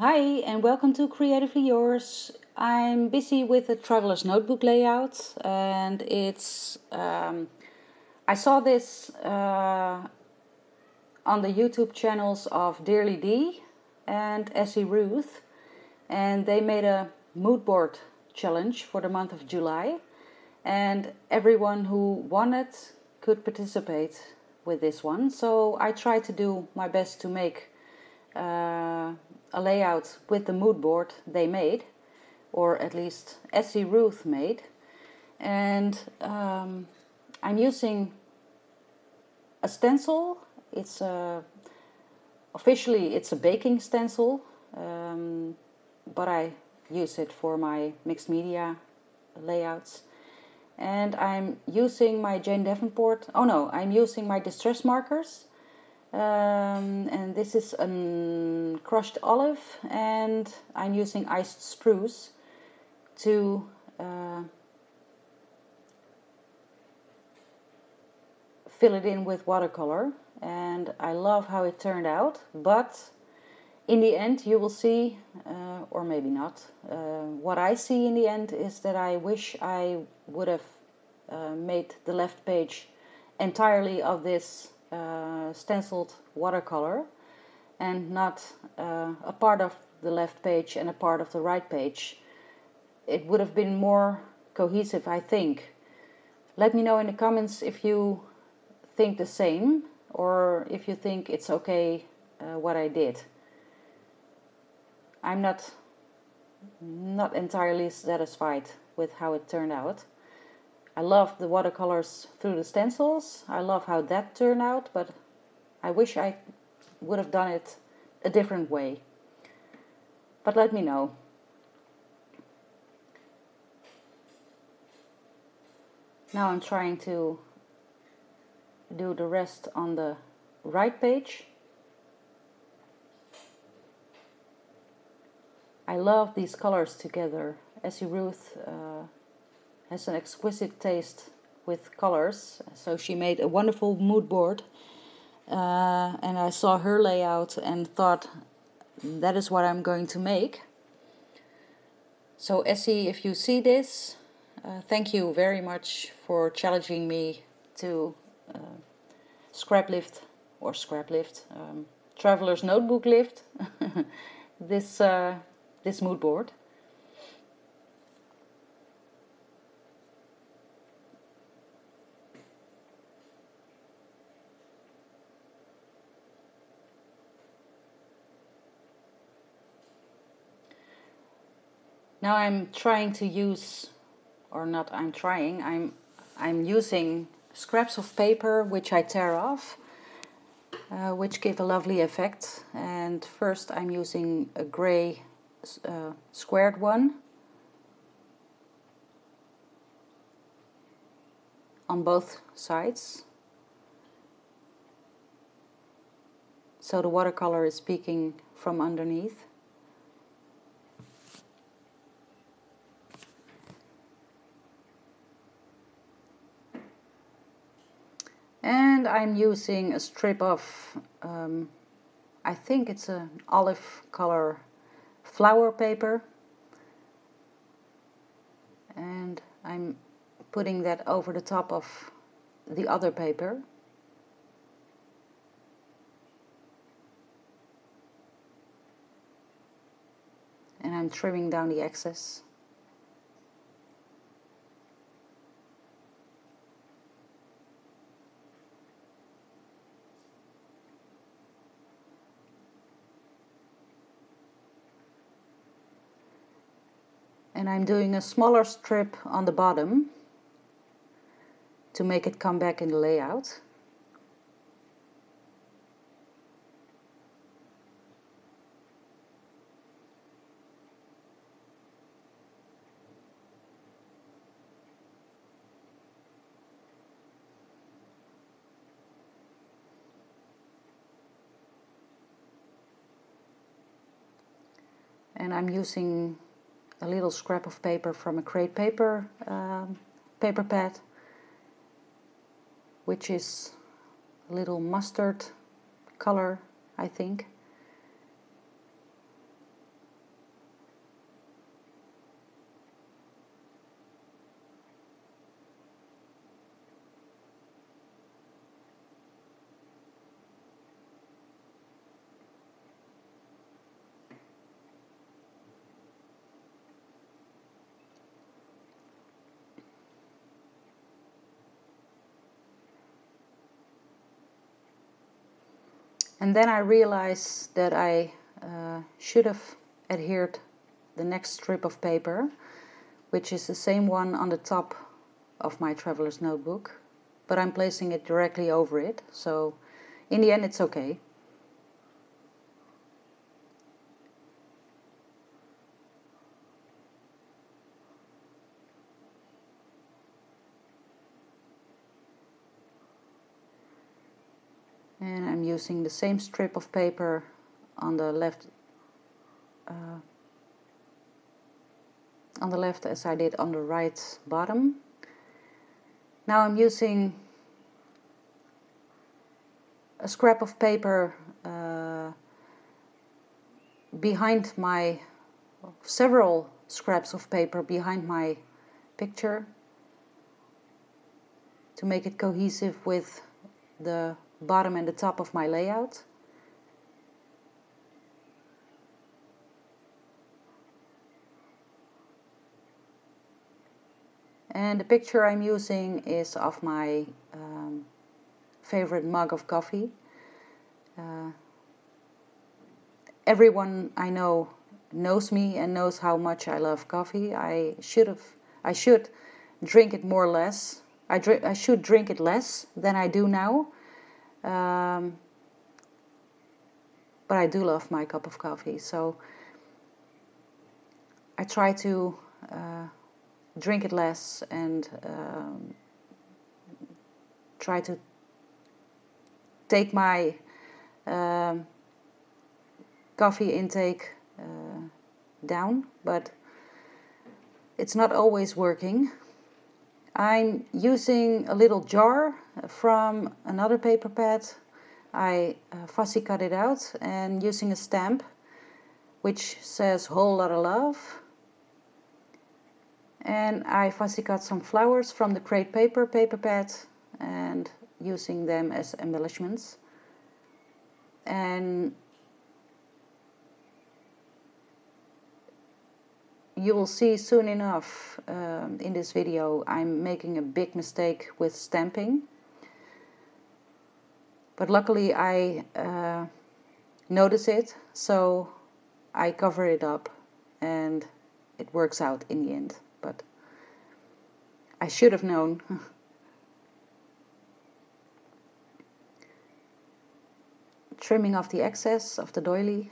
Hi and welcome to Creatively Yours. I'm busy with a traveler's notebook layout and I saw this on the YouTube channels of Dee and Essie Ruth, and they made a Moodboard challenge for the month of July, and everyone who wanted could participate with this one. So I tried to do my best to make a layout with the mood board they made, or at least Essie Ruth made, and I'm using a stencil. It's officially it's a baking stencil, but I use it for my mixed media layouts. And I'm using my Jane Davenport. Oh no, I'm using my distress markers. And this is a crushed olive, and I'm using iced spruce to fill it in with watercolor, and I love how it turned out. But in the end you will see, or maybe not, what I see in the end is that I wish I would have made the left page entirely of this stenciled watercolor, and not a part of the left page and a part of the right page. It would have been more cohesive, I think. Let me know in the comments if you think the same, or if you think it's okay what I did. I'm not entirely satisfied with how it turned out. I love the watercolors through the stencils. I love how that turned out, but I wish I would have done it a different way. But let me know. Now I'm trying to do the rest on the right page. I love these colors together. Essie Ruth has an exquisite taste with colors, so she made a wonderful mood board, and I saw her layout and thought, that is what I'm going to make. So Essie, if you see this, thank you very much for challenging me to traveler's notebook lift this mood board. Now I'm trying to use, or not I'm trying, I'm using scraps of paper which I tear off, which give a lovely effect. And first I'm using a grey squared one on both sides, so the watercolor is peeking from underneath. And I'm using a strip of, I think it's an olive color flower paper, and I'm putting that over the top of the other paper. And I'm trimming down the excess. And I'm doing a smaller strip on the bottom to make it come back in the layout. And I'm using a little scrap of paper from a crepe paper paper pad, which is a little mustard color, I think. And then I realized that I should have adhered the next strip of paper, which is the same one on the top of my traveler's notebook, but I'm placing it directly over it, so in the end it's okay. And I'm using the same strip of paper on the left as I did on the right bottom. Now I'm using a scrap of paper behind my, several scraps of paper behind my picture to make it cohesive with the bottom and the top of my layout. And the picture I'm using is of my favorite mug of coffee. Everyone I know knows me and knows how much I love coffee. I should drink it more or less. I should drink it less than I do now. But I do love my cup of coffee, so I try to drink it less and try to take my coffee intake down, but it's not always working. I'm using a little jar from another paper pad. I fussy cut it out and using a stamp which says whole lot of love, and I fussy cut some flowers from the crepe paper pad and using them as embellishments. And you will see soon enough in this video I'm making a big mistake with stamping. But luckily I notice it, so I cover it up and it works out in the end. But I should have known. Trimming off the excess of the doily.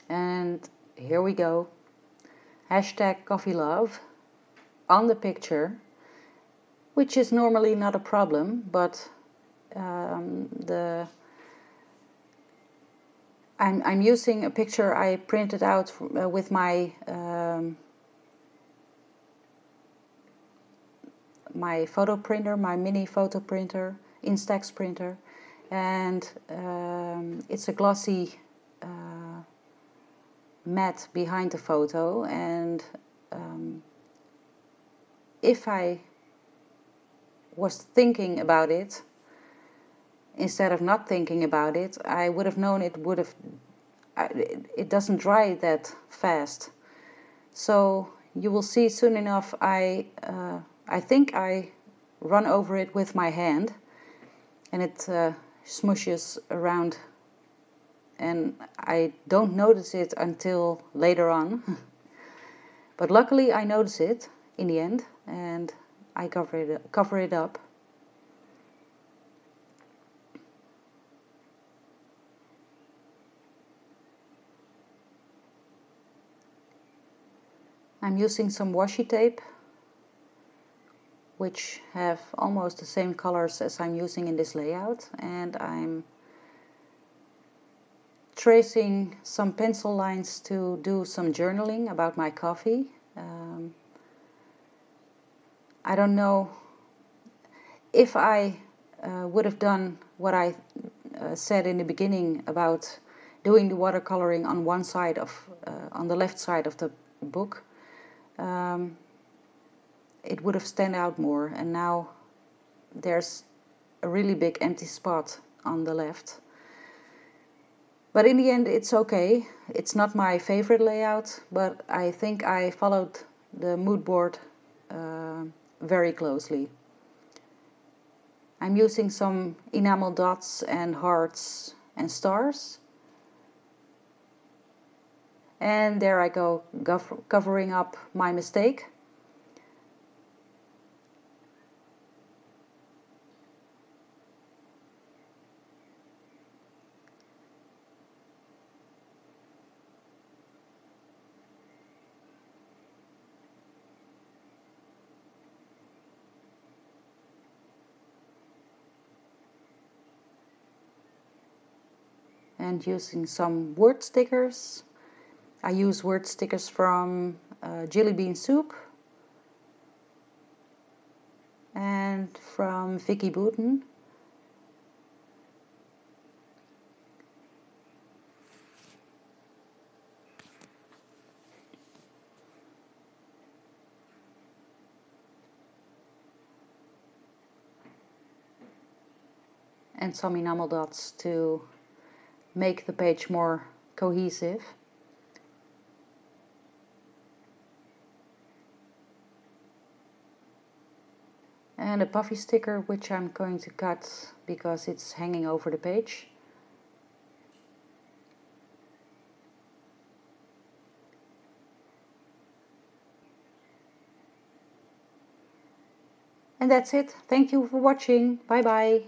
And here we go. Hashtag coffee love on the picture, which is normally not a problem, but I'm using a picture I printed out with my my photo printer, my mini photo printer, Instax printer, and it's a glossy mat behind the photo, and if I was thinking about it instead of not thinking about it, I would have known it doesn't dry that fast. So you will see soon enough I think I run over it with my hand and it smooshes around, and I don't notice it until later on. But luckily I notice it in the end and I cover it up. I'm using some washi tape, which have almost the same colors as I'm using in this layout, and I'm tracing some pencil lines to do some journaling about my coffee. I don't know if I would have done what I said in the beginning about doing the watercoloring on one side of on the left side of the book. It would have stand out more, and now there's a really big empty spot on the left. But in the end it's okay. It's not my favorite layout, but I think I followed the mood board very closely. I'm using some enamel dots and hearts and stars. And there I go, covering up my mistake. And using some word stickers. I use word stickers from Jelly Bean Soup and from Vicky Booten. And some enamel dots to make the page more cohesive. And a puffy sticker, which I'm going to cut because it's hanging over the page. And that's it. Thank you for watching. Bye bye.